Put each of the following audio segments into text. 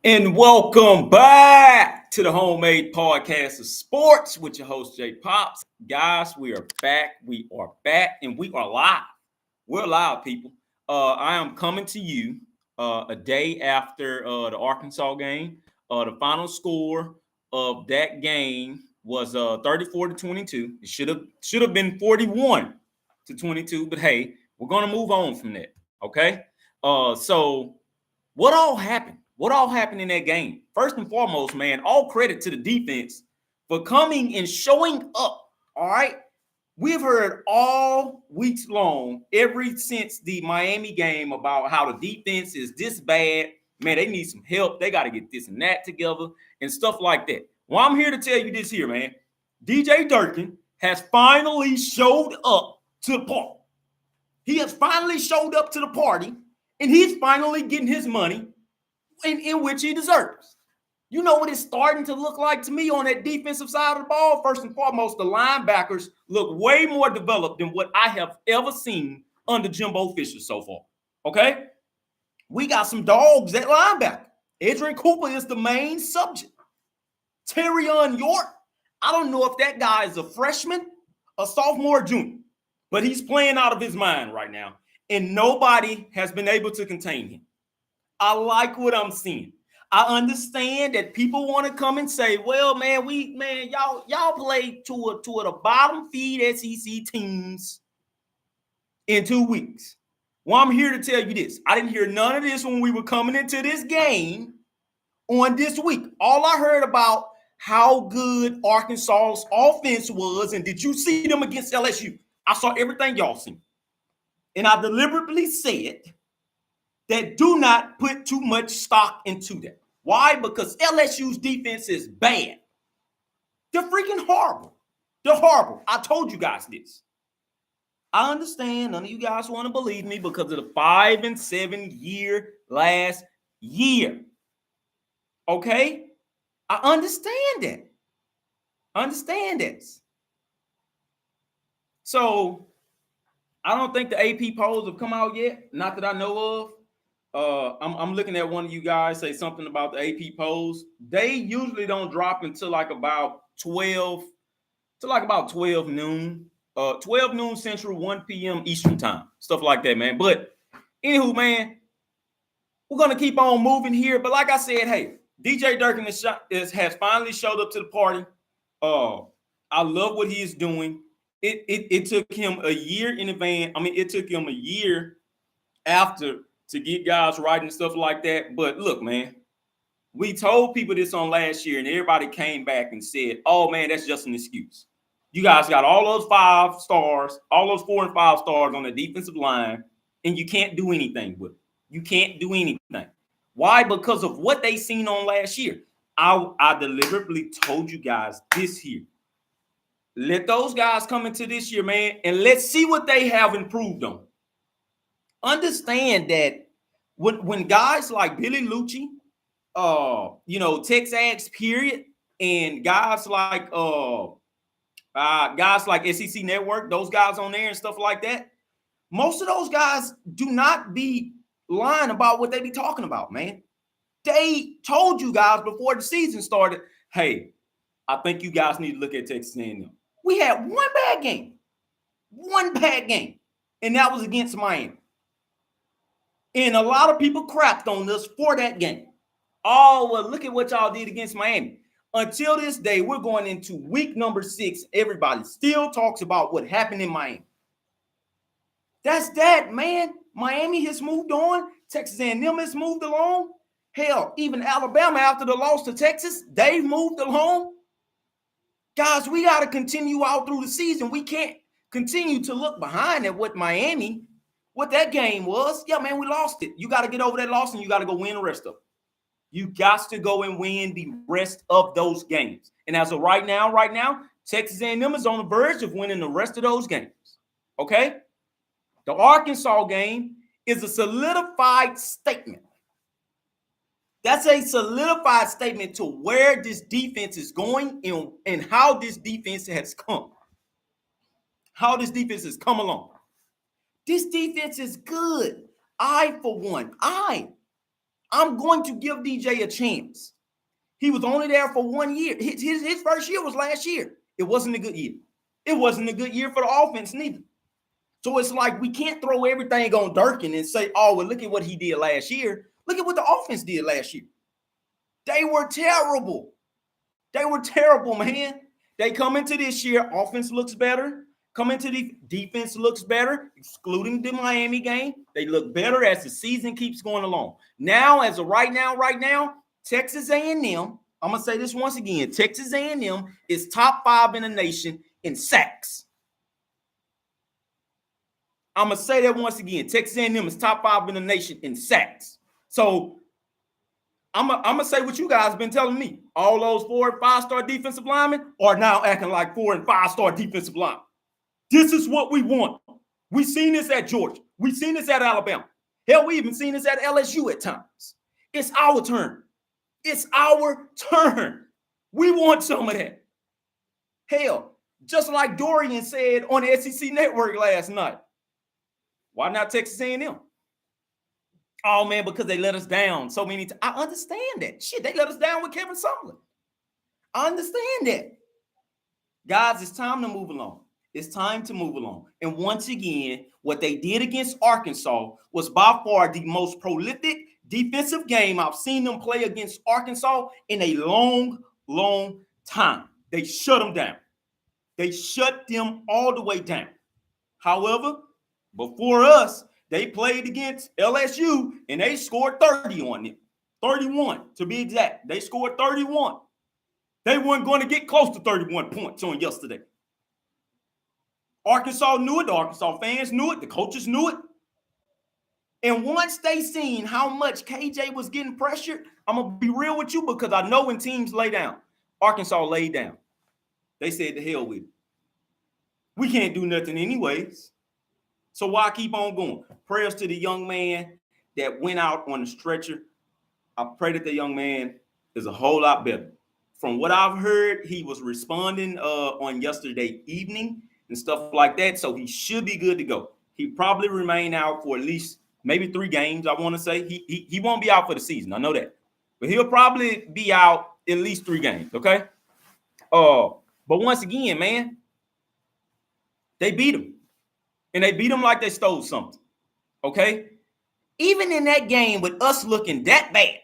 And welcome back to the Homemade Podcast of Sports with your host, Jay Pops. Guys, we are back. We are back and we are live. We're live, people. I am coming to you a day after the Arkansas game. The final score of that game was 34 to 22. It should have been 41 to 22, but hey, we're gonna move on from that. Okay. So what all happened? What all happened in that game? First and foremost, man, all credit to the defense for coming and showing up. All right. We've heard all weeks long, ever since the Miami game, about how the defense is this bad. Man, they need some help. They got to get this and that together and stuff like that. Well, I'm here to tell you this here, man. DJ Durkin has finally showed up to the party. He has finally showed up to the party, and he's finally getting his money in which he deserves. You know what it's starting to look like to me on that defensive side of the ball? First and foremost, the linebackers look way more developed than what I have ever seen under Jimbo Fisher so far. Okay? We got some dogs at linebacker. Adrian Cooper is the main subject. Terrion York, I don't know if that guy is a freshman, a sophomore, junior, but he's playing out of his mind right now, and nobody has been able to contain him. I like what I'm seeing. I understand that people want to come and say, "Well, man, y'all play to the bottom feed SEC teams in 2 weeks." Well, I'm here to tell you this. I didn't hear none of this when we were coming into this game on this week. All I heard about how good Arkansas's offense was, and did you see them against LSU? I saw everything y'all seen. And I deliberately said that do not put too much stock into that. Why? Because LSU's defense is bad. They're freaking horrible. They're horrible. I told you guys this. I understand none of you guys want to believe me because of the 5-7 year last year. Okay? I understand that. I understand this. So I don't think the AP polls have come out yet. Not that I know of. I'm looking at one of you guys say something about the AP polls. They usually don't drop until like about 12 noon. 12 noon Central, 1 p.m. Eastern time. Stuff like that, man. But anywho, man, we're gonna keep on moving here. But like I said, hey, DJ Durkin has finally showed up to the party. I love what he is doing. It took him a year in advance. I mean, it took him a year after to get guys right and stuff like that. But look, man, we told people this on last year, and everybody came back and said, "Oh man, that's just an excuse." You guys got all those 5 stars, all those 4 and 5 stars on the defensive line, and you can't do anything with it. You can't do anything. Why? Because of what they seen on last year. I deliberately told you guys this here. Let those guys come into this year, man, and let's see what they have improved on. Understand that when guys like Billy Lucci, Texas period, and guys like SEC Network, those guys on there and stuff like that, most of those guys do not be lying about what they be talking about, man. They told you guys before the season started, hey, I think you guys need to look at Texas A&M. We had one bad game, and that was against Miami. And a lot of people crapped on us for that game. Oh, well, look at what y'all did against Miami. Until this day, we're going into week number 6. Everybody still talks about what happened in Miami. That's that, man. Miami has moved on. Texas A&M has moved along. Hell, even Alabama, after the loss to Texas, they've moved along. Guys, we got to continue out through the season. We can't continue to look behind at what that game was. Yeah, man, we lost it. You got to get over that loss, and you got to go win the rest of it. You got to go and win the rest of those games. And as of right now, Texas A&M is on the verge of winning the rest of those games. Okay? The Arkansas game is a solidified statement. That's a solidified statement to where this defense is going and how this defense has come. How this defense has come along. This defense is good. For one, I'm going to give DJ a chance. He was only there for 1 year. His first year was last year. It wasn't a good year. It wasn't a good year for the offense neither. So it's like we can't throw everything on Durkin and say, oh, well, look at what he did last year. Look at what the offense did last year. They were terrible. They were terrible, man. They come into this year, offense looks better. Come into the defense looks better, excluding the Miami game. They look better as the season keeps going along. Now, as of right now, Texas A&M, I'm going to say this once again, Texas A&M is top 5 in the nation in sacks. I'm going to say that once again. Texas A&M is top 5 in the nation in sacks. So I'm going to say what you guys have been telling me. All those 4- and 5-star defensive linemen are now acting like 4- and 5-star defensive linemen. This is what we want. We've seen this at Georgia. We've seen this at Alabama. Hell, we even seen this at LSU at times. It's our turn. It's our turn. We want some of that. Hell, just like Dorian said on the SEC Network last night. Why not Texas A&M? Oh, man, because they let us down so many times. I understand that. Shit, they let us down with Kevin Sumlin. I understand that. Guys, it's time to move along. It's time to move along. And once again, what they did against Arkansas was by far the most prolific defensive game I've seen them play against Arkansas in a long, long time. They shut them down. They shut them all the way down. However, before us, they played against LSU and they scored 30 on them. 31 to be exact. They scored 31. They weren't going to get close to 31 points on yesterday. Arkansas knew it. The Arkansas fans knew it. The coaches knew it. And once they seen how much KJ was getting pressured, I'm going to be real with you because I know when teams lay down, Arkansas laid down. They said to hell with it. We can't do nothing anyways. So why keep on going? Prayers to the young man that went out on the stretcher. I pray that the young man is a whole lot better. From what I've heard, he was responding on yesterday evening and stuff like that. So he should be good to go. He probably remain out for at least maybe 3 games, I want to say. He won't be out for the season. I know that. But he'll probably be out at least 3 games, okay? But once again, man, they beat him. And they beat him like they stole something, okay? Even in that game with us looking that bad,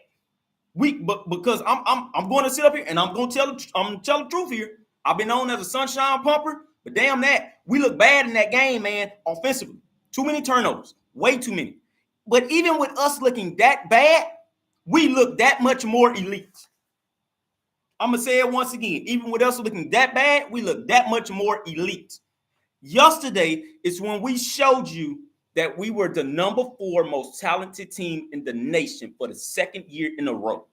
because I'm going to sit up here and I'm going to tell the truth here. I've been known as a sunshine pumper, but damn that, we look bad in that game, man, offensively. Too many turnovers, way too many. But even with us looking that bad, we look that much more elite. I'm going to say it once again. Even with us looking that bad, we look that much more elite. Yesterday is when we showed you that we were the number 4 most talented team in the nation for the 2nd year in a row.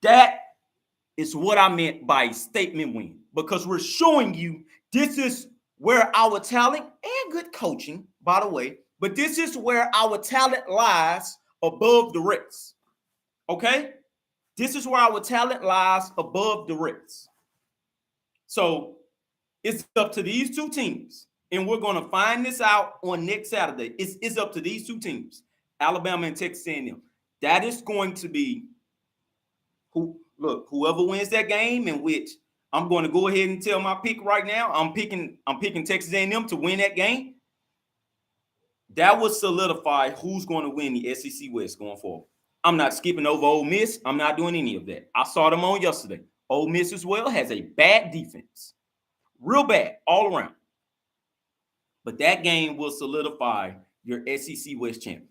That is what I meant by a statement win, because we're showing you this is where our talent and good coaching, by the way, but this is where our talent lies above the rest. Okay? This is where our talent lies above the rest. So it's up to these 2 teams, and we're going to find this out on next Saturday. It's up to these 2 teams, Alabama and Texas A&M. That is going to be whoever wins that game, in which I'm going to go ahead and tell my pick right now. I'm picking Texas A&M to win that game. That will solidify who's going to win the SEC West going forward. I'm not skipping over Ole Miss. I'm not doing any of that. I saw them on yesterday. Ole Miss as well has a bad defense. Real bad all around. But that game will solidify your SEC West champion.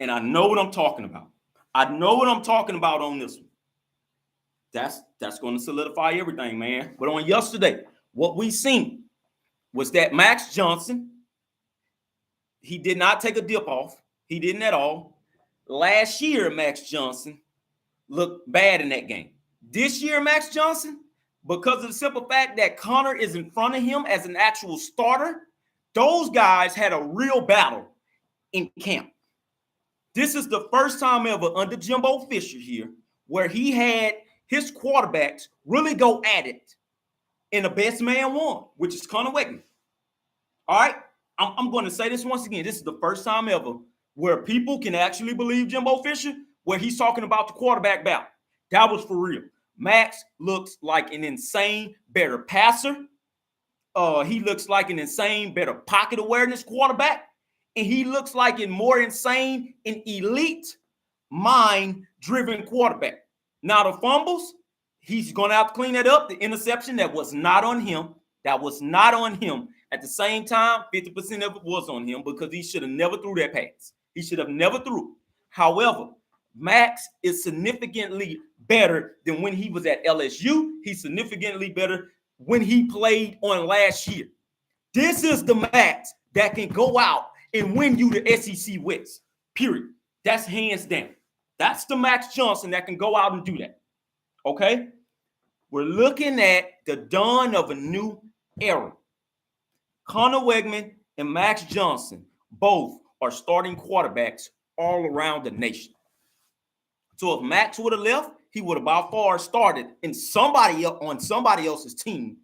And I know what I'm talking about. I know what I'm talking about on this one. That's going to solidify everything, man. But on yesterday, what we seen was that Max Johnson, he did not take a dip off. He didn't at all. Last year, Max Johnson looked bad in that game. This year, Max Johnson, because of the simple fact that Connor is in front of him as an actual starter, those guys had a real battle in camp. This is the first time ever under Jimbo Fisher here where he had his quarterbacks really go at it, and the best man won, which is Connor Wegman. All right? I'm going to say this once again. This is the first time ever where people can actually believe Jimbo Fisher, where he's talking about the quarterback battle. That was for real. Max looks like an insane better passer. He looks like an insane better pocket awareness quarterback. And he looks like a more insane and elite mind-driven quarterback. Now the fumbles, he's going to have to clean that up. The interception, that was not on him. That was not on him. At the same time, 50% of it was on him because he should have never threw that pass. He should have never threw. However, Max is significantly better than when he was at LSU. He's significantly better when he played on last year. This is the Max that can go out and win you the SEC West, period. That's hands down. That's the Max Johnson that can go out and do that, okay? We're looking at the dawn of a new era. Connor Wegman and Max Johnson both are starting quarterbacks all around the nation. So if Max would have left, he would have by far started on somebody else's team,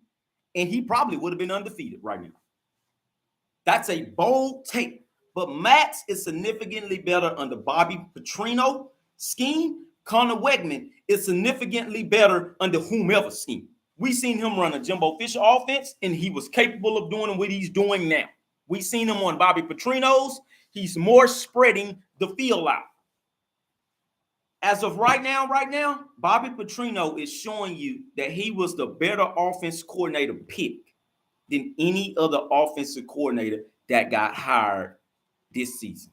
and he probably would have been undefeated right now. That's a bold take. But Max is significantly better under Bobby Petrino's scheme. Connor Wegman is significantly better under whomever scheme. We seen him run a Jimbo Fisher offense, and he was capable of doing what he's doing now. We seen him on Bobby Petrino's. He's more spreading the field out. As of right now, Bobby Petrino is showing you that he was the better offense coordinator pick than any other offensive coordinator that got hired this season.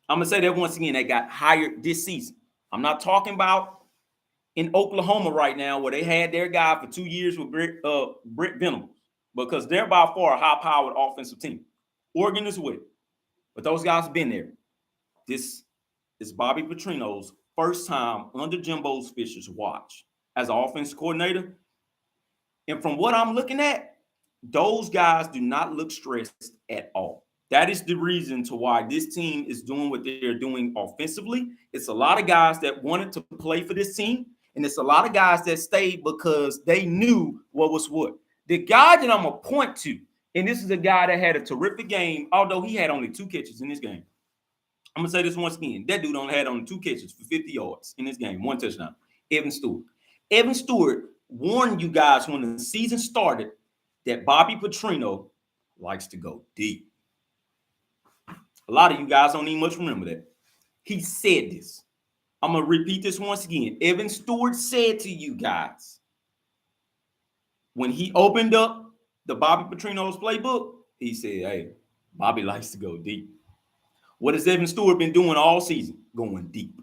I'm going to say that once again, that got hired this season. I'm not talking about in Oklahoma right now where they had their guy for 2 years with Brett Venables, because they're by far a high-powered offensive team. Oregon as well. But those guys have been there. This is Bobby Petrino's first time under Jimbo Fisher's watch as an offensive coordinator. And from what I'm looking at, those guys do not look stressed at all. That is the reason to why this team is doing what they're doing offensively. It's a lot of guys that wanted to play for this team, and it's a lot of guys that stayed because they knew what was what. The guy that I'm going to point to, and this is a guy that had a terrific game, although he had only 2 catches in this game. I'm going to say this once again. That dude only had 2 catches for 50 yards in this game, 1 touchdown. Evan Stewart. Evan Stewart warned you guys when the season started that Bobby Petrino likes to go deep. A lot of you guys don't even much remember that. He said this. I'm going to repeat this once again. Evan Stewart said to you guys, when he opened up the Bobby Petrino's playbook, he said, hey, Bobby likes to go deep. What has Evan Stewart been doing all season? Going deep.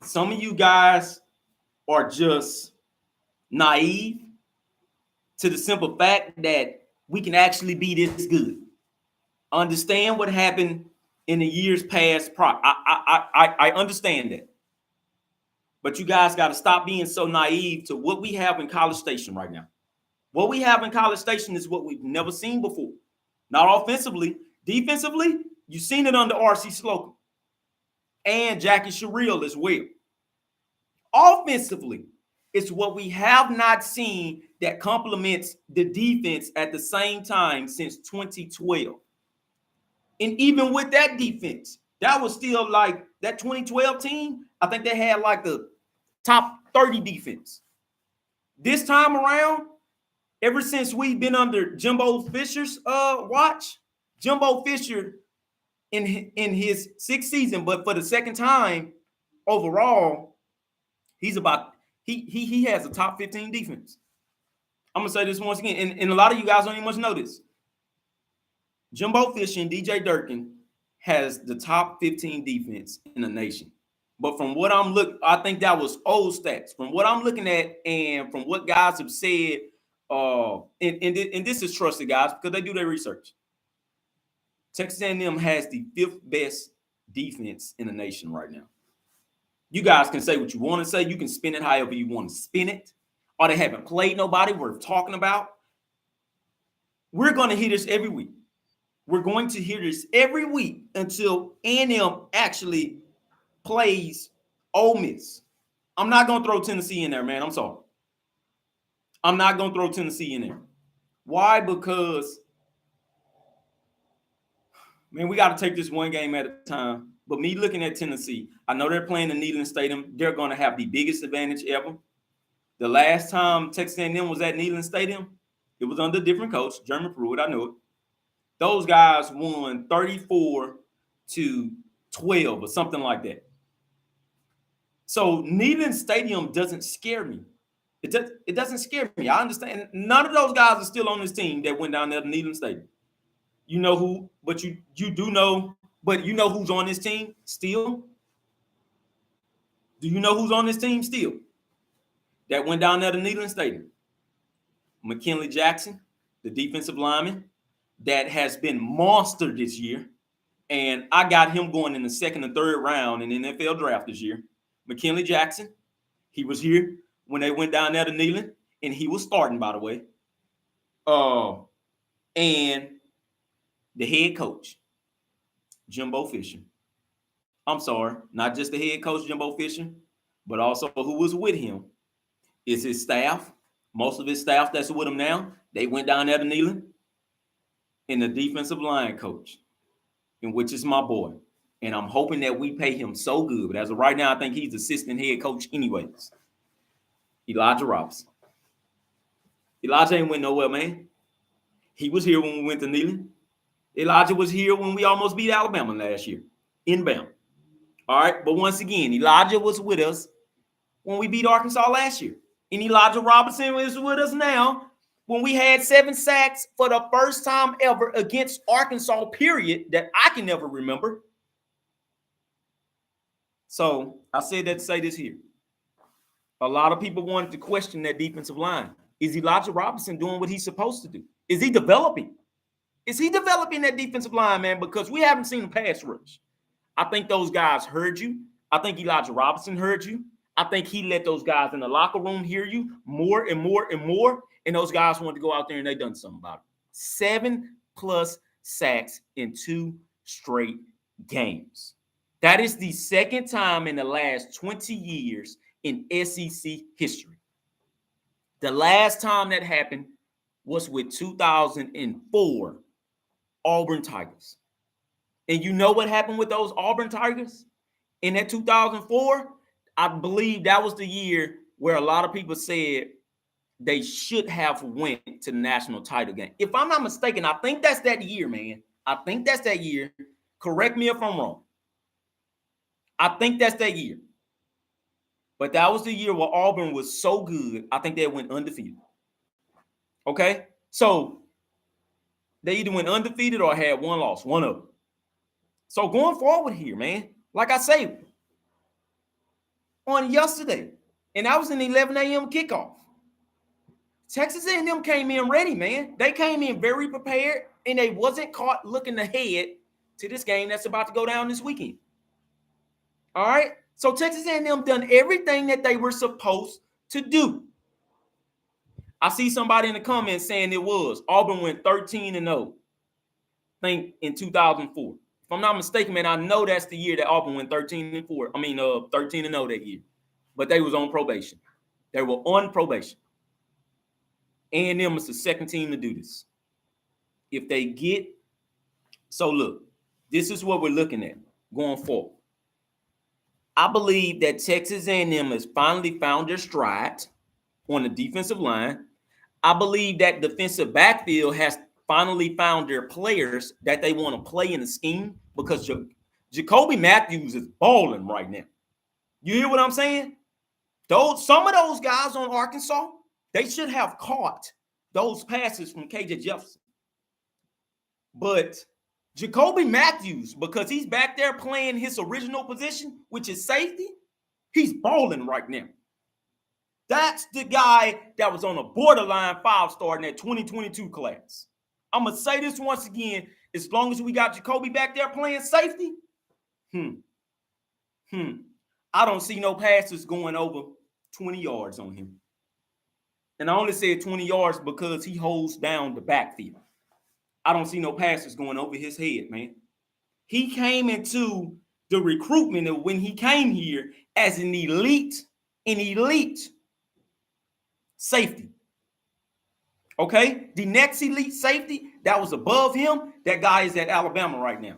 Some of you guys are just naive to the simple fact that we can actually be this good. Understand what happened in the years past. I understand that. But you guys got to stop being so naive to what we have in College Station right now. What we have in College Station is what we've never seen before. Not offensively. Defensively, you've seen it under R.C. Slocum and Jackie Sherrill as well. Offensively, it's what we have not seen that complements the defense at the same time since 2012. And even with that defense, that was still like that 2012 team. I think they had like the top 30 defense. This time around, ever since we've been under Jimbo Fisher's watch, Jimbo Fisher in his 6th season, but for the second time overall, he has a top 15 defense. I'm going to say this once again, and a lot of you guys don't even much know this. Jimbo Fisher and DJ Durkin has the top 15 defense in the nation. But from what I think that was old stats. From what I'm looking at and from what guys have said, and this is trusted guys because they do their research. Texas A&M has the 5th best defense in the nation right now. You guys can say what you want to say. You can spin it however you want to spin it. Or they haven't played nobody worth talking about. We're going to hear this every week. We're going to hear this every week until A&M actually plays Ole Miss. I'm not going to throw Tennessee in there, man. I'm sorry. I'm not going to throw Tennessee in there. Why? Because Man, we got to take this one game at a time. But me looking at Tennessee, I know they're playing in Neyland Stadium. They're going to have the biggest advantage ever. The last time Texas A&M was at Neyland Stadium, it was under a different coach, Jeremy Pruitt. I know it. Those guys won 34-12 or something like that. So Neyland Stadium doesn't scare me. It doesn't scare me. I understand. None of those guys are still on this team that went down there to Neyland Stadium. You know who, but you do know, but you know who's on this team still? Do you know who's on this team still that went down there to Neyland Stadium? McKinley Jackson, the defensive lineman that has been monster this year. And I got him going in the second and third round in the NFL draft this year. McKinley Jackson, he was here when they went down there to Neyland, and he was starting, by the way. And the head coach, Jimbo Fisher. I'm sorry, not just the head coach, Jimbo Fisher, but also who was with him is his staff. Most of his staff that's with him now, they went down there to Neyland. And the defensive line coach, and which is my boy. And I'm hoping that we pay him so good. But as of right now, I think he's assistant head coach anyways. Elijah Robinson. Elijah ain't went nowhere, man. He was here when we went to Neyland. Elijah was here when we almost beat Alabama last year in Bama. All right, but once again, Elijah was with us when we beat Arkansas last year. And Elijah Robinson is with us now when we had 7 sacks for the first time ever against Arkansas, period, that I can never remember. So I said that to say this here. A lot of people wanted to question that defensive line. Is Elijah Robinson doing what he's supposed to do? Is he developing? Is he developing that defensive line, man? Because we haven't seen a pass rush. I think those guys heard you. I think Elijah Robinson heard you. I think he let those guys in the locker room hear you more and more and more. And those guys wanted to go out there and they done something about it. 7+ sacks in 2 straight games. That is the second time in the last 20 years in SEC history. The last time that happened was with 2004 Auburn Tigers. And you know what happened with those Auburn Tigers? In that 2004, I believe that was the year where a lot of people said they should have went to the national title game. If I'm not mistaken, I think that's that year, man. I think that's that year. Correct me if I'm wrong. I think that's that year. But that was the year where Auburn was so good, I think they went undefeated. Okay? So they either went undefeated or had one loss, one of them. So going forward here, man, like I say, on yesterday, and that was an 11 a.m. kickoff. Texas A&M came in ready, man. They came in very prepared, and they wasn't caught looking ahead to this game that's about to go down this weekend. All right? So Texas A&M done everything that they were supposed to do. I see somebody in the comments saying it was. Auburn went 13-0, I think, in 2004. If I'm not mistaken, man, I know that's the year that Auburn went 13-4. 13-0 that year. But they was on probation. They were on probation. A&M is the second team to do this. If they get – so, look, this is what we're looking at going forward. I believe that Texas A&M has finally found their stride on the defensive line. I believe that defensive backfield has finally found their players that they want to play in the scheme because Jacoby Matthews is balling right now. You hear what I'm saying? Some of those guys on Arkansas, they should have caught those passes from KJ Jefferson. But Jacoby Matthews, because he's back there playing his original position, which is safety, he's balling right now. That's the guy that was on a borderline 5-star in that 2022 class. I'm going to say this once again. As long as we got Jacoby back there playing safety, I don't see no passes going over 20 yards on him. And I only said 20 yards because he holds down the backfield. I don't see no passes going over his head, man. He came into the recruitment of when he came here as an elite safety. Okay? The next elite safety that was above him, that guy is at Alabama right now.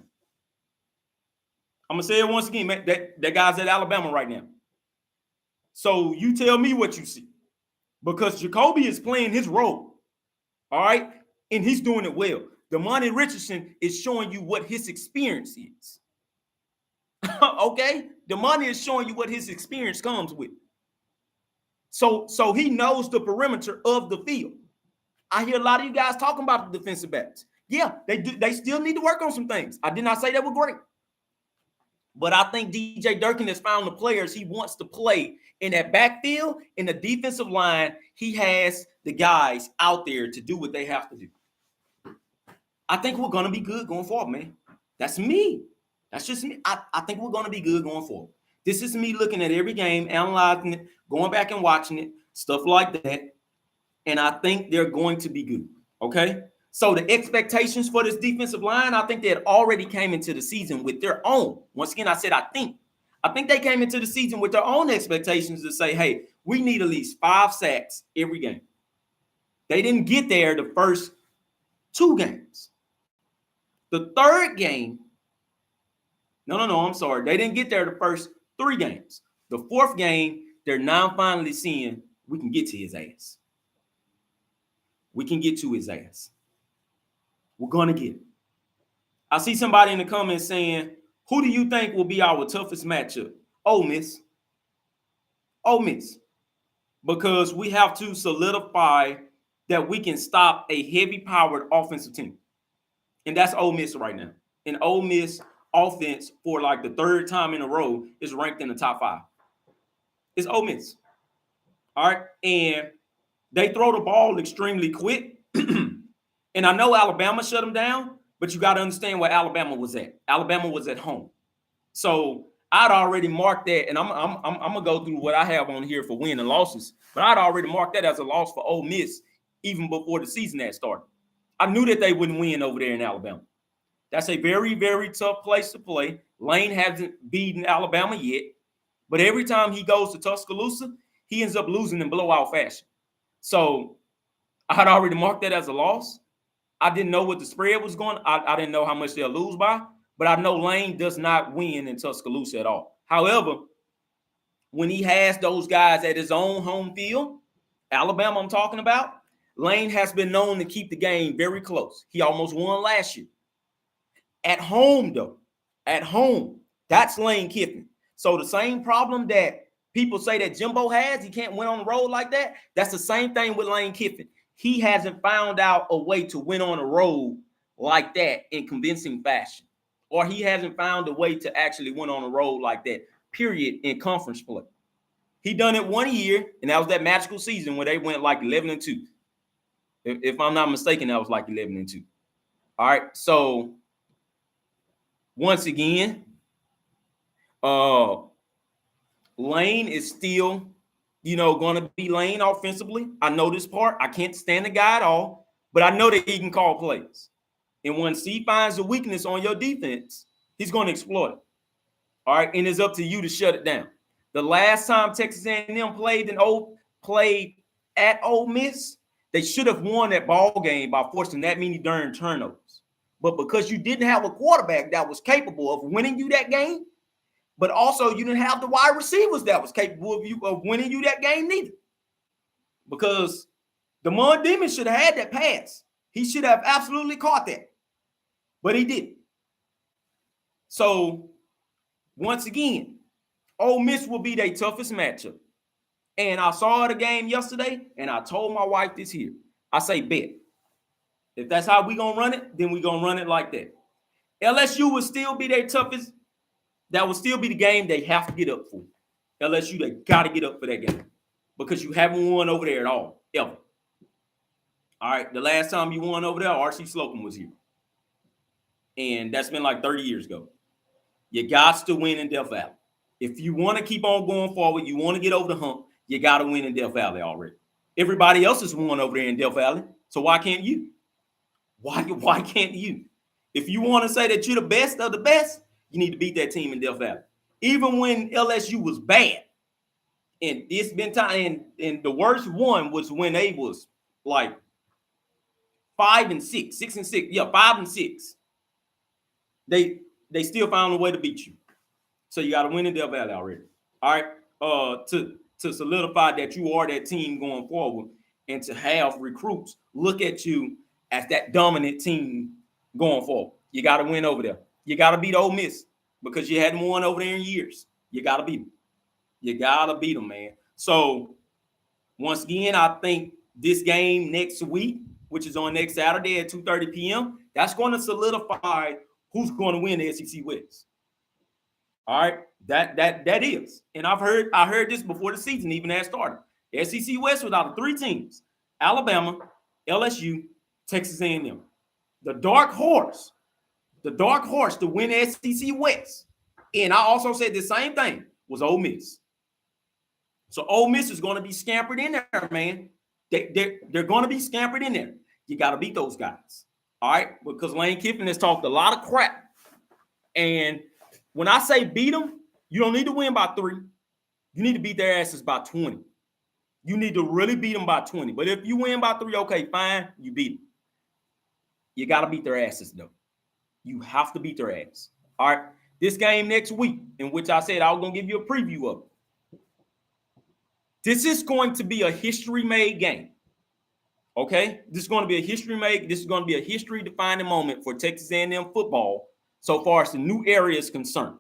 I'm going to say it once again, man. That guy's at Alabama right now. So you tell me what you see. Because Jacoby is playing his role. All right? And he's doing it well. Damani Richardson is showing you what his experience is. Okay? Damani is showing you what his experience comes with. So he knows the perimeter of the field. I hear a lot of you guys talking about the defensive backs. Yeah, they still need to work on some things. I did not say they were great. But I think DJ Durkin has found the players he wants to play in that backfield, in the defensive line. He has the guys out there to do what they have to do. I think we're going to be good going forward, man. That's me. That's just me. I think we're going to be good going forward. This is me looking at every game, analyzing it, going back and watching it, stuff like that. And I think they're going to be good, okay? So the expectations for this defensive line, I think they had already came into the season with their own. Once again, I said I think they came into the season with their own expectations to say, hey, we need at least 5 sacks every game. They didn't get there the first 2 games. The third game, I'm sorry. They didn't get there the first 3 games. The 4th game, they're now finally seeing we can get to his ass. We can get to his ass. We're going to get it. I see somebody in the comments saying, who do you think will be our toughest matchup? Ole Miss. Ole Miss. Because we have to solidify that we can stop a heavy-powered offensive team. And that's Ole Miss right now. And Ole Miss offense for like the 3rd time in a row is ranked in the top 5. It's Ole Miss. All right. And they throw the ball extremely quick. And I know Alabama shut them down, but you got to understand where Alabama was at. Alabama was at home. So I'd already marked that, and I'm going to go through what I have on here for win and losses. But I'd already marked that as a loss for Ole Miss even before the season had started. I knew that they wouldn't win over there in Alabama. That's a very, very tough place to play. Lane hasn't beaten Alabama yet. But every time he goes to Tuscaloosa, he ends up losing in blowout fashion. So I had already marked that as a loss. I didn't know what the spread was going. I didn't know how much they'll lose by. But I know Lane does not win in Tuscaloosa at all. However, when he has those guys at his own home field, Alabama I'm talking about, Lane has been known to keep the game very close. He almost won last year. At home, though, that's Lane Kiffin. So the same problem that people say that Jimbo has, he can't win on the road like that, that's the same thing with Lane Kiffin. He hasn't found out a way to win on the road like that in convincing fashion. Or he hasn't found a way to actually win on the road like that, period, in conference play. He done it 1 year, and that was that magical season where they went like 11-2. If I'm not mistaken, that was like 11-2. All right, so once again, Lane is still, going to be Lane offensively. I know this part. I can't stand the guy at all, but I know that he can call plays. And once he finds a weakness on your defense, he's going to exploit it. All right, and it's up to you to shut it down. The last time Texas A&M played at Ole Miss, they should have won that ball game by forcing that many darn turnovers. But because you didn't have a quarterback that was capable of winning you that game, but also you didn't have the wide receivers that was capable of winning you that game neither. Because Damon Demon should have had that pass. He should have absolutely caught that. But he didn't. So, once again, Ole Miss will be their toughest matchup. And I saw the game yesterday, and I told my wife this here. I say, bet. If that's how we going to run it, then we going to run it like that. LSU will still be their toughest. That will still be the game they have to get up for. LSU, they got to get up for that game. Because you haven't won over there at all, ever. All right, the last time you won over there, R.C. Slocum was here. And that's been like 30 years ago. You got to win in Death Valley. If you want to keep on going forward, you want to get over the hump, you got to win in Death Valley already. Everybody else has won over there in Death Valley, so why can't you? Why can't you? If you want to say that you're the best of the best, you need to beat that team in Death Valley. Even when LSU was bad, and it's been time, and the worst one was when they was like 5-6, 6-6. Yeah, 5-6. They still found a way to beat you. So you got to win in Death Valley already. All right. To solidify that you are that team going forward and to have recruits look at you as that dominant team going forward. You got to win over there. You got to beat Ole Miss because you hadn't won over there in years. You got to beat them. You got to beat them, man. So once again, I think this game next week, which is on next Saturday at 2:30 p.m., that's going to solidify who's going to win the SEC West. All right, that is, and I heard this before the season even had started. The SEC West was out of 3 teams: Alabama, LSU, Texas A&M. The dark horse to win the SEC West, and I also said the same thing, was Ole Miss. So Ole Miss is going to be scampered in there, man. They're going to be scampered in there. You got to beat those guys, all right? Because Lane Kiffin has talked a lot of crap, and when I say beat them, you don't need to win by 3. You need to beat their asses by 20. You need to really beat them by 20. But if you win by 3, okay, fine, you beat them. You got to beat their asses, though. You have to beat their ass. All right, this game next week, in which I said I was going to give you a preview of it. This is going to be a history-made game. Okay? This is going to be a history-made. This is going to be a history-defining moment for Texas A&M football so far as the new area is concerned.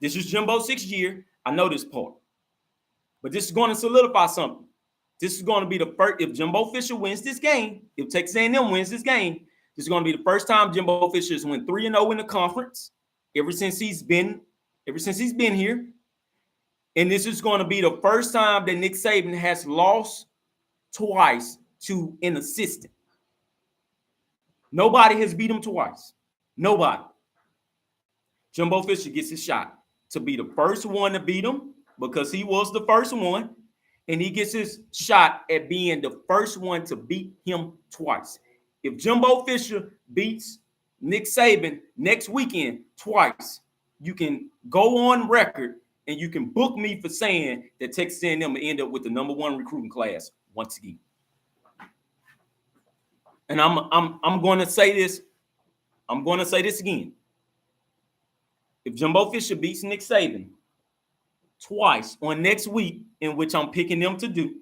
This is Jimbo's 6th year. I know this part. But this is going to solidify something. This is going to be the first, if Jimbo Fisher wins this game, if Texas A&M wins this game, this is going to be the first time Jimbo Fisher has won 3-0 in the conference ever since he's been here. And this is going to be the first time that Nick Saban has lost twice to an assistant. Nobody has beat him twice. Nobody. Jimbo Fisher gets his shot to be the first one to beat him because he was the first one, and he gets his shot at being the first one to beat him twice. If Jimbo Fisher beats Nick Saban next weekend twice, you can go on record and you can book me for saying that Texas A&M will end up with the #1 recruiting class once again. And I'm going to say this. I'm going to say this again. If Jimbo Fisher beats Nick Saban twice on next week, in which I'm picking them to do,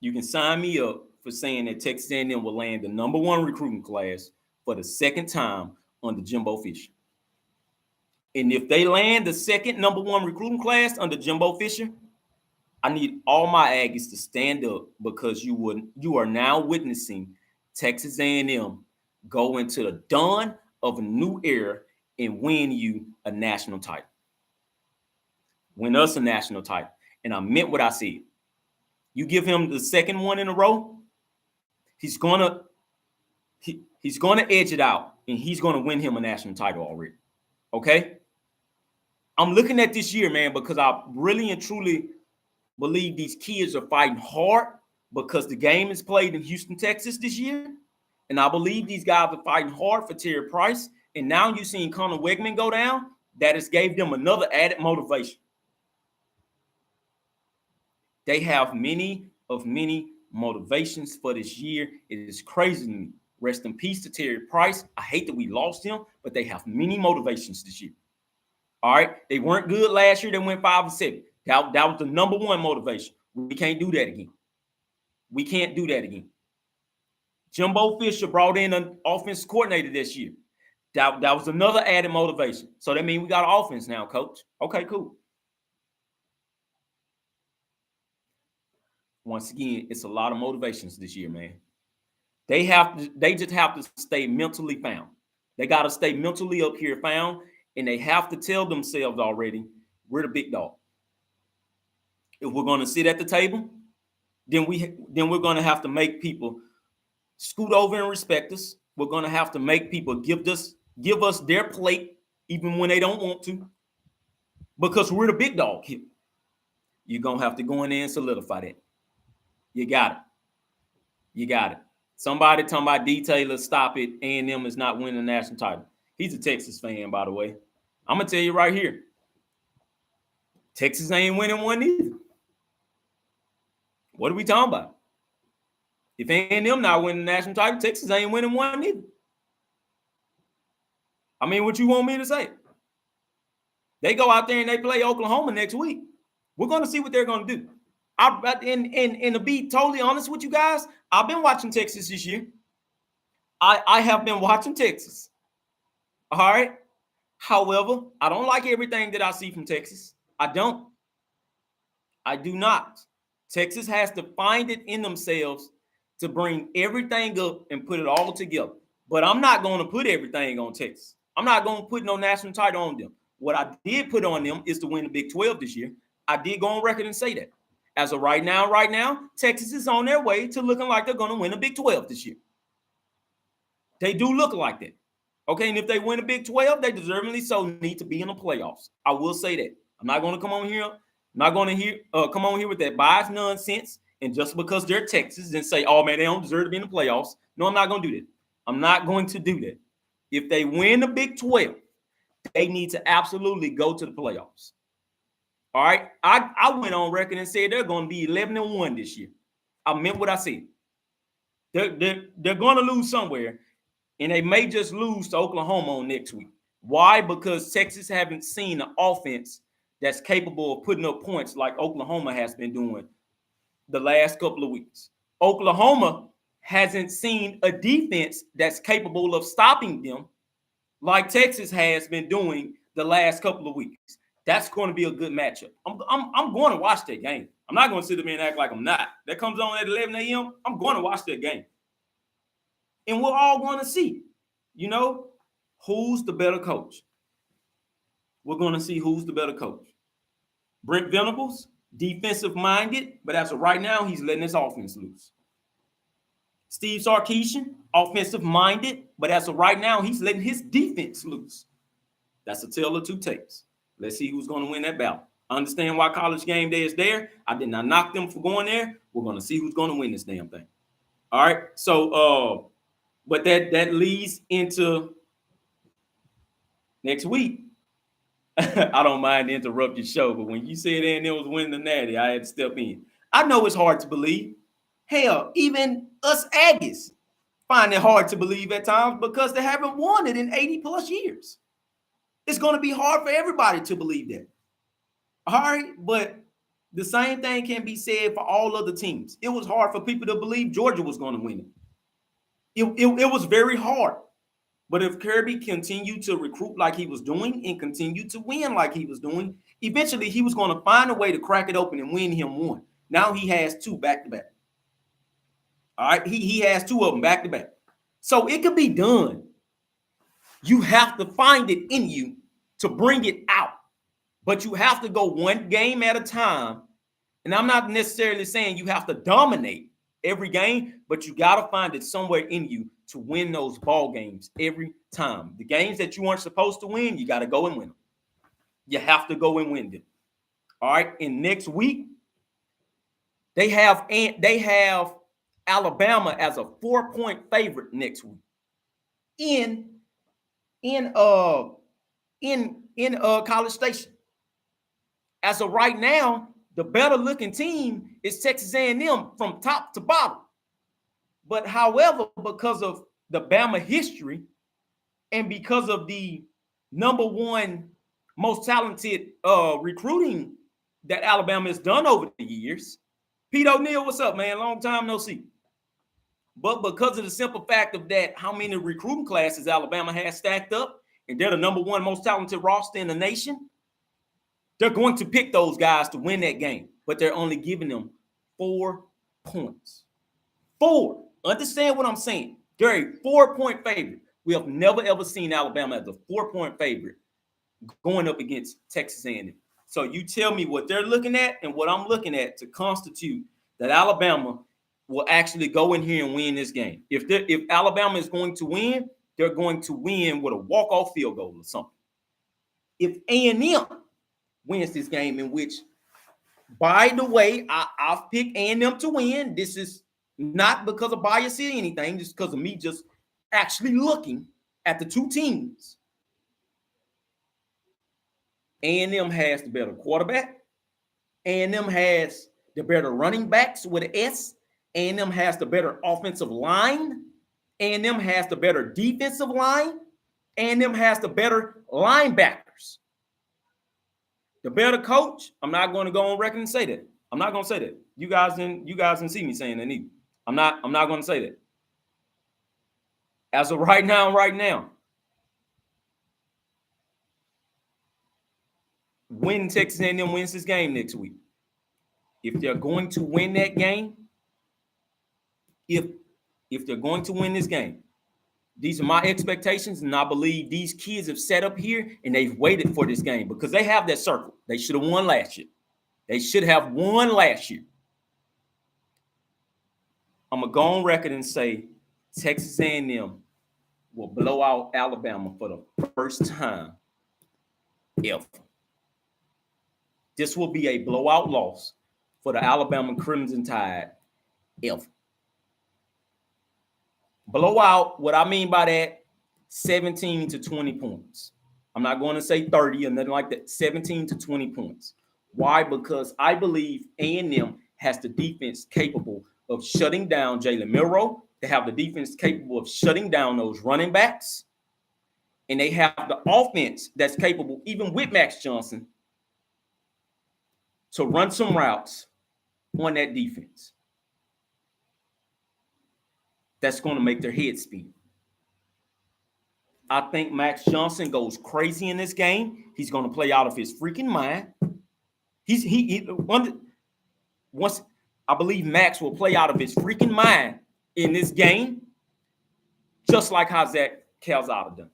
you can sign me up for saying that Texas A&M will land the #1 recruiting class for the second time under Jimbo Fisher. And if they land the second #1 recruiting class under Jimbo Fisher, I need all my Aggies to stand up because you are now witnessing Texas A&M go into the dawn of a new era and win you a national title. Win us a national title. And I meant what I said. You give him the second one in a row, he's gonna edge it out, and he's gonna win him a national title already. Okay? I'm looking at this year, man, because I really and truly believe these kids are fighting hard because the game is played in Houston, Texas this year. And I believe these guys are fighting hard for Terry Price. And now you're seeing Connor Wegman go down. That has gave them another added motivation. They have many motivations for this year. It is crazy to me. Rest in peace to Terry Price. I hate that we lost him, but they have many motivations this year. All right. They weren't good last year. They went 5-7. That was the #1 motivation. We can't do that again. We can't do that again. Jimbo Fisher brought in an offense coordinator this year. That was another added motivation. So that means we got an offense now, coach. Okay, cool. Once again, it's a lot of motivations this year, man. They just have to stay mentally found. They got to stay mentally up here found, and they have to tell themselves already, we're the big dog. If we're going to sit at the table, then we're going to have to make people scoot over and respect us. We're going to have to make people give us their plate even when they don't want to, because we're the big dog here. You're going to have to go in there and solidify that. You got it. You got it. Somebody talking about D. Taylor, stop it. A&M is not winning the national title. He's a Texas fan, by the way. I'm going to tell you right here. Texas ain't winning one either. What are we talking about? If A&M not winning the national title, Texas ain't winning one either. I mean, what you want me to say? They go out there and they play Oklahoma next week. We're going to see what they're going to do. And to be totally honest with you guys, I've been watching Texas this year. I have been watching Texas. All right. However, I don't like everything that I see from Texas. I don't. I do not. Texas has to find it in themselves to bring everything up and put it all together. But I'm not going to put everything on Texas. I'm not going to put no national title on them. What I did put on them is to win the Big 12 this year. I did go on record and say that. As of right now, Texas is on their way to looking like they're going to win the Big 12 this year. They do look like that. Okay, and if they win the Big 12, they deservingly so need to be in the playoffs. I will say that. I'm not going to come on here. I'm not going to come on here with that biased nonsense. And just because they're Texas and say, oh, man, they don't deserve to be in the playoffs. No, I'm not going to do that. I'm not going to do that. If they win the Big 12, they need to absolutely go to the playoffs. All right. I went on record and said they're going to be 11-1 this year. I meant what I said. They're going to lose somewhere. And they may just lose to Oklahoma on next week. Why? Because Texas haven't seen an offense that's capable of putting up points like Oklahoma has been doing the last couple of weeks. Oklahoma hasn't seen a defense that's capable of stopping them like Texas has been doing the last couple of weeks. That's going to be a good matchup. I'm going to watch that game. I'm not going to sit there and act like I'm not. That comes on at 11 a.m. I'm going to watch that game. And we're all going to see, who's the better coach. We're going to see who's the better coach. Brent Venables, defensive-minded, but as of right now, he's letting his offense loose. Steve Sarkisian, offensive-minded, but as of right now, he's letting his defense loose. That's a tale of two tapes. Let's see who's going to win that battle. I understand why College Game Day is there. I did not knock them for going there. We're going to see who's going to win this damn thing. All right, so but that leads into next week. I don't mind to interrupt your show, but when you said A&M was winning the Natty, I had to step in. I know it's hard to believe. Hell, even us Aggies find it hard to believe at times because they haven't won it in 80-plus years. It's going to be hard for everybody to believe that. All right, but the same thing can be said for all other teams. It was hard for people to believe Georgia was going to win it. It was very hard. But if Kirby continued to recruit like he was doing and continued to win like he was doing, eventually he was going to find a way to crack it open and win him one. Now he has two back-to-back. All right, he has two of them back-to-back. So it could be done. You have to find it in you to bring it out. But you have to go one game at a time. And I'm not necessarily saying you have to dominate every game, but you got to find it somewhere in you to win those ball games every time. The games that you weren't supposed to win, you got to go and win them. You have to go and win them. All right. And next week, they have Alabama as a 4-point favorite next week in College Station. As of right now, the better looking team is Texas A&M from top to bottom. But however, because of the Bama history and because of the number one most talented recruiting that Alabama has done over the years, Pete O'Neal, what's up, man? Long time no see. But because of the simple fact of that, how many recruiting classes Alabama has stacked up, and they're the number one most talented roster in the nation, they're going to pick those guys to win that game, but they're only giving them 4 points. 4. Understand what I'm saying? They're a 4-point favorite. We have never, ever seen Alabama as a 4-point favorite going up against Texas A&M. So you tell me what they're looking at and what I'm looking at to constitute that Alabama will actually go in here and win this game. If Alabama is going to win, they're going to win with a walk-off field goal or something. If A&M wins this game, in which, by the way, I've picked A&M to win. This is not because of bias or anything, just because of me just actually looking at the two teams. A&M has the better quarterback. A&M has the better running backs with an S. A&M has the better offensive line. A&M has the better defensive line. A&M has the better linebackers. The better coach, I'm not going to go on record and say that. I'm not going to say that. You guys didn't see me saying that either. I'm not going to say that. As of right now, when Texas A&M wins this game next week, if they're going to win that game, if they're going to win this game, these are my expectations, and I believe these kids have set up here and they've waited for this game because they have that circle. They should have won last year. They should have won last year. I'm going to go on record and say Texas A&M will blow out Alabama for the first time ever. This will be a blowout loss for the Alabama Crimson Tide ever. Blowout, what I mean by that, 17 to 20 points. I'm not going to say 30 or nothing like that. 17 to 20 points. Why? Because I believe A&M has the defense capable of shutting down Jalen Milroe. They have the defense capable of shutting down those running backs. And they have the offense that's capable, even with Max Johnson, to run some routes on that defense. That's going to make their head spin. I think Max Johnson goes crazy in this game. He's going to play out of his freaking mind. Once I believe Max will play out of his freaking mind in this game, just like how Zach Calzada done.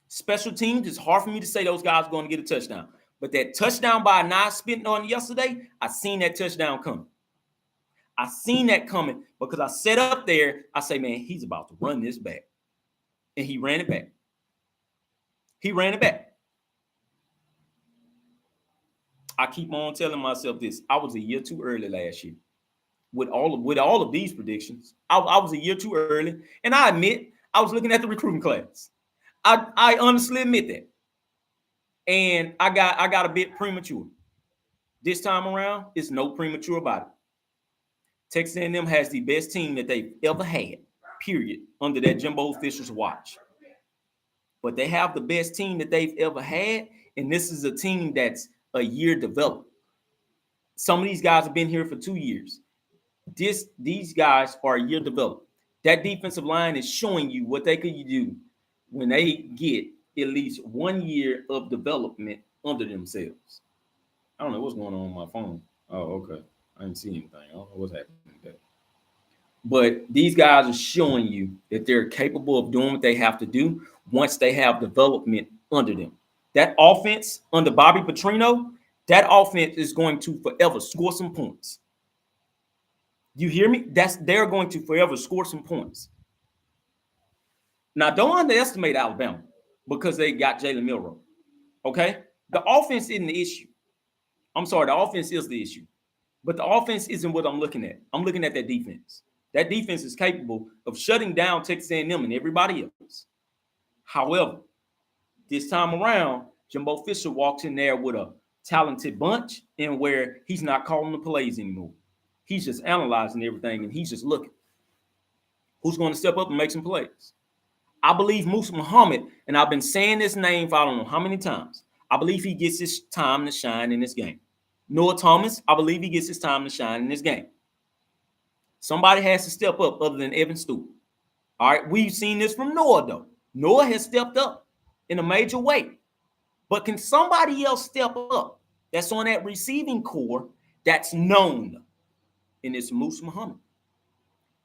Special teams, it's hard for me to say those guys are going to get a touchdown. But that touchdown by Nas spitting on yesterday, I seen that touchdown coming. I seen that coming because I sat up there. I say, man, he's about to run this back. And he ran it back. He ran it back. I keep on telling myself this. I was a year too early last year. With all of these predictions, I was a year too early. And I admit, I was looking at the recruiting class. I honestly admit that. And I got a bit premature. This time around, it's no premature about it. Texas A&M has the best team that they've ever had, period, under that Jimbo Fisher's watch. But they have the best team that they've ever had, and this is a team that's a year developed. Some of these guys have been here for 2 years. These guys are a year developed. That defensive line is showing you what they could do when they get at least 1 year of development under themselves. I don't know what's going on my phone. Oh, okay. I didn't see anything. I don't know what's happening with that. But these guys are showing you that they're capable of doing what they have to do once they have development under them. That offense under Bobby Petrino, that offense is going to forever score some points. You hear me? They're going to forever score some points. Now, don't underestimate Alabama because they got Jalen Milroe. Okay? The offense isn't the issue. I'm sorry, the offense is the issue. But the offense isn't what I'm looking at. I'm looking at that defense. That defense is capable of shutting down Texas A&M and everybody else. However, this time around, Jimbo Fisher walks in there with a talented bunch and where he's not calling the plays anymore. He's just analyzing everything and he's just looking. Who's going to step up and make some plays? I believe Musa Muhammad, and I've been saying this name for I don't know how many times. I believe he gets his time to shine in this game. Noah Thomas, I believe he gets his time to shine in this game. Somebody has to step up other than Evan Stewart. All right, we've seen this from Noah, though. Noah has stepped up in a major way. But can somebody else step up that's on that receiving core that's known? And it's Musa Muhammad.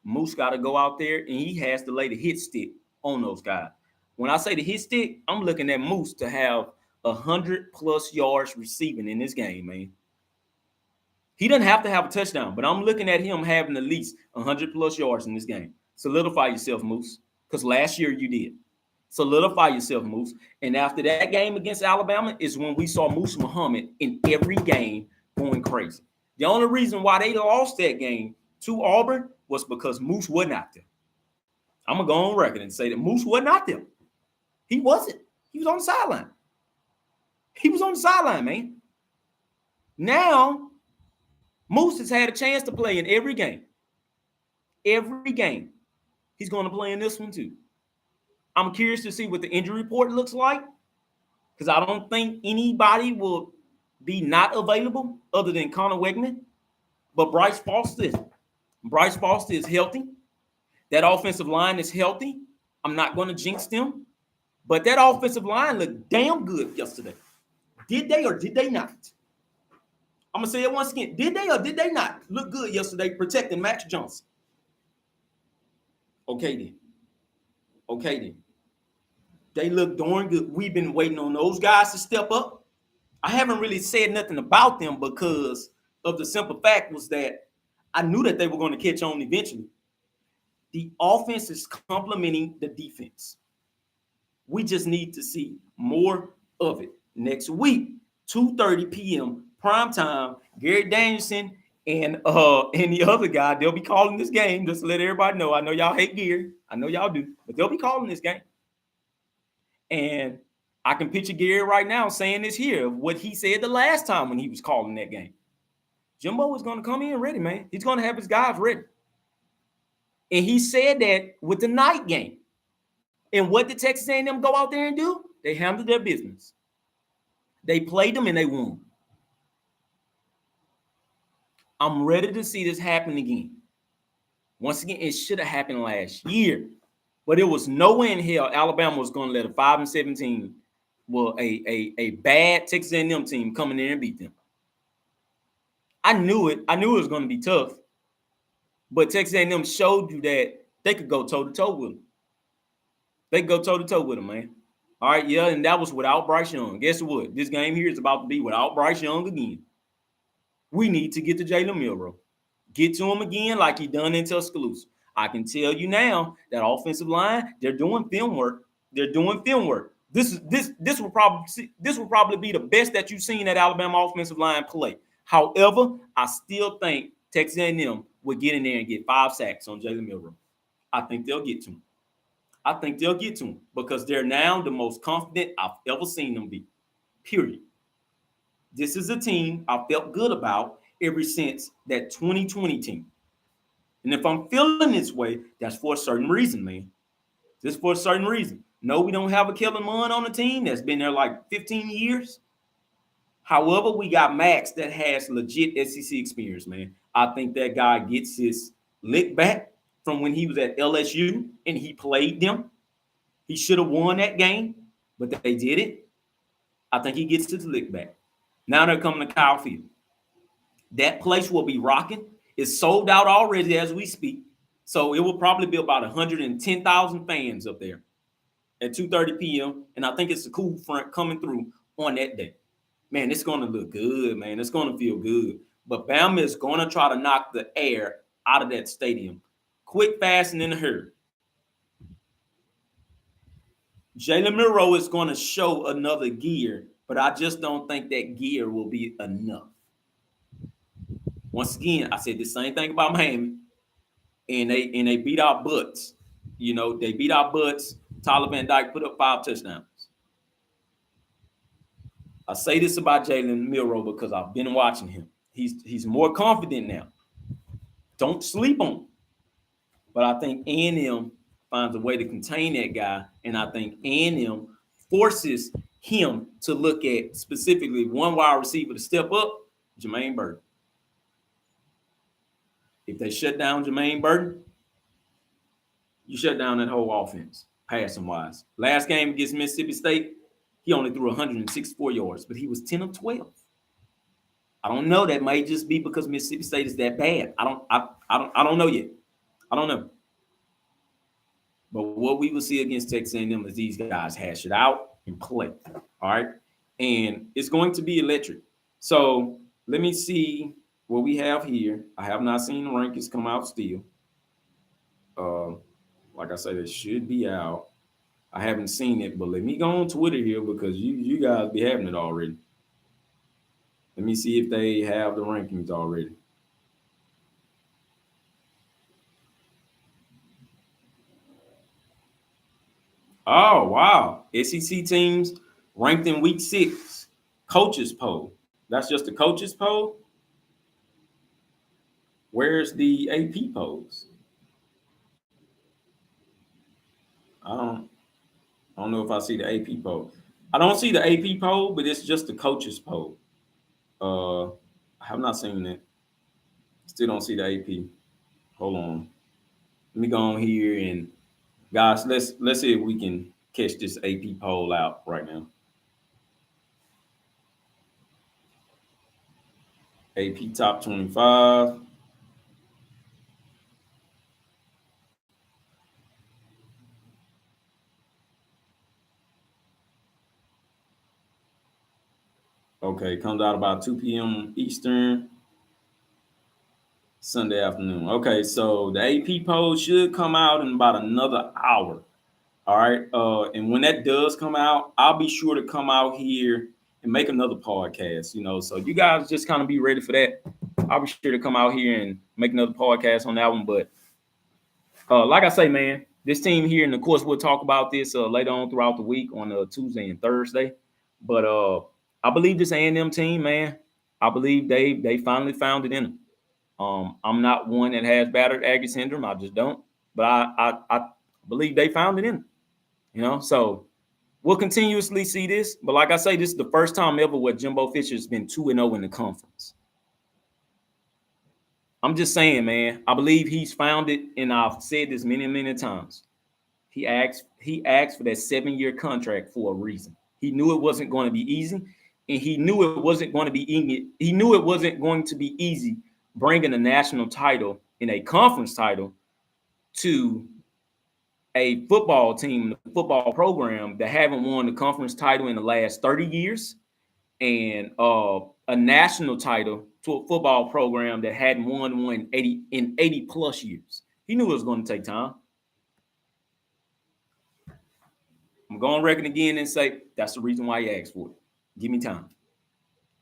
Moose got to go out there, and he has to lay the hit stick on those guys. When I say the hit stick, I'm looking at Moose to have 100+ yards receiving in this game, man. He doesn't have to have a touchdown, but I'm looking at him having at least 100+ yards in this game. Solidify yourself, Moose, because last year you did. Solidify yourself, Moose. And after that game against Alabama is when we saw Musa Muhammad in every game going crazy. The only reason why they lost that game to Auburn was because Moose wasn't out there. I'm going to go on record and say that Moose wasn't out there. He wasn't. He was on the sideline. He was on the sideline, man. Now, Moose has had a chance to play in every game. Every game. He's going to play in this one too. I'm curious to see what the injury report looks like. because I don't think anybody will be not available other than Connor Wegman. But Bryce Foster is healthy. That offensive line is healthy. I'm not going to jinx them, but that offensive line looked damn good yesterday. Did they or did they not? I'm going to say it once again. Did they or did they not look good yesterday protecting Max Johnson? Okay, then. They look darn good. We've been waiting on those guys to step up. I haven't really said nothing about them because of the simple fact was that I knew that they were going to catch on eventually. The offense is complementing the defense. We just need to see more of it. Next week, 2:30 p.m. prime time, Gary Danielson and the other guy, they'll be calling this game. Just to let everybody know. I know y'all hate Gary. I know y'all do, but they'll be calling this game. And I can picture Gary right now saying this here, what he said the last time when he was calling that game. Jimbo is going to come in ready, man. He's going to have his guys ready. And he said that with the night game. And what did Texas A&M go out there and do? They handled their business. They played them and they won. I'm ready to see this happen again. Once again, it should have happened last year. But it was no way in hell Alabama was going to let a 5-17, well, a bad Texas A&M team come in there and beat them. I knew it. I knew it was going to be tough. But Texas A&M showed you that they could go toe-to-toe with them. They could go toe-to-toe with them, man. All right, yeah, and that was without Bryce Young. Guess what? This game here is about to be without Bryce Young again. We need to get to Jalen Milroe. Get to him again like he done in Tuscaloosa. I can tell you now that offensive line, they're doing film work. They're doing film work. This will probably be the best that you've seen that Alabama offensive line play. However, I still think Texas A&M will get in there and get 5 sacks on Jalen Milroe. I think they'll get to him. Because they're now the most confident I've ever seen them be. Period. This is a team I felt good about ever since that 2020 team. And if I'm feeling this way, that's for a certain reason, man. Just for a certain reason. No, we don't have a Kellen Mond on the team that's been there like 15 years. However, we got Max that has legit SEC experience, man. I think that guy gets his lick back from when he was at LSU and he played them. He should have won that game, but they did it. I think he gets his lick back. Now they're coming to Kyle Field. That place will be rocking. It's sold out already as we speak. So it will probably be about 110,000 fans up there at 2:30 p.m. And I think it's a cool front coming through on that day. Man, it's going to look good, man. It's going to feel good. But Bama is going to try to knock the air out of that stadium. Quick, fast, and in a hurry. Jalen Milroe is going to show another gear, but I just don't think that gear will be enough. Once again, I said the same thing about Miami, and they beat our butts. You know, they beat our butts. Tyler Van Dyke put up 5 touchdowns. I say this about Jalen Milroe because I've been watching him. He's more confident now. Don't sleep on him. But I think A&M finds a way to contain that guy, and I think A&M forces him to look at specifically one wide receiver to step up, Jermaine Burton. If they shut down Jermaine Burton, you shut down that whole offense, passing wise. Last game against Mississippi State, he only threw 164 yards, but he was 10 of 12. I don't know. That might just be because Mississippi State is that bad. I don't know yet. I don't know. But what we will see against Texas A&M is these guys hash it out and play. All right. And it's going to be electric. So let me see what we have here. I have not seen the rankings come out still. Like I said, it should be out. I haven't seen it, but let me go on Twitter here because you guys be having it already. Let me see if they have the rankings already. Oh, wow. SEC teams ranked in week 6. Coaches poll. That's just the coaches poll? Where's the AP polls? I don't know if I see the AP poll. I don't see the AP poll, but it's just the coaches poll. I have not seen it. Still don't see the AP. Hold on. Let me go on here and guys, let's see if we can catch this AP poll out right now. AP top 25. Okay, comes out about 2 p.m. Eastern, Sunday afternoon. Okay, so the AP poll should come out in about another hour. All right. And when that does come out, I'll be sure to come out here and make another podcast, So you guys just kind of be ready for that. I'll be sure to come out here and make another podcast on that one. But like I say, man, this team here, and of course we'll talk about this later on throughout the week on Tuesday and Thursday. But I believe this A&M team, man, I believe they finally found it in them. I'm not one that has battered Aggie syndrome. I just don't. But I believe they found it in them. So we'll continuously see this. But like I say, this is the first time ever where Jimbo Fisher has been 2-0 in the conference. I'm just saying, man, I believe he's found it, and I've said this many, many times. He asked for that 7-year contract for a reason. He knew it wasn't going to be easy, and he knew it wasn't going to be easy. He knew it wasn't going to be easy bringing a national title and a conference title to a football team, a football program that haven't won the conference title in the last 30 years, and a national title to a football program that hadn't won one in 80 plus years. He knew it was going to take time. I'm going on record again and say that's the reason why he asked for it. Give me time.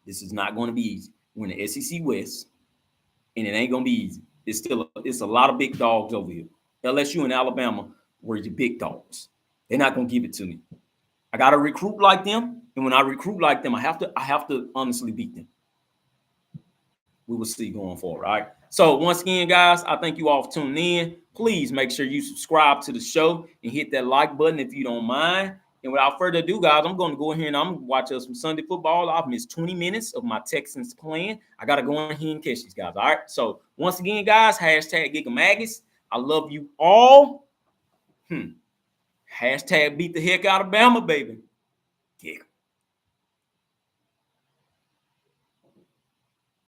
This is not going to be easy. We're in the SEC West, and it ain't going to be easy. It's a lot of big dogs over here. LSU and Alabama were the big dogs. They're not going to give it to me. I got to recruit like them, and when I recruit like them, I have to honestly beat them. We will see going forward, right? So once again, guys, I thank you all for tuning in. Please make sure you subscribe to the show and hit that like button if you don't mind. And without further ado, guys, I'm going to go ahead and I'm going to watch some Sunday football. I've missed 20 minutes of my Texans playing. I got to go in here and catch these guys, all right? So once again, guys, hashtag Gigamaggots. I love you all. Hashtag beat the heck out of Bama, baby.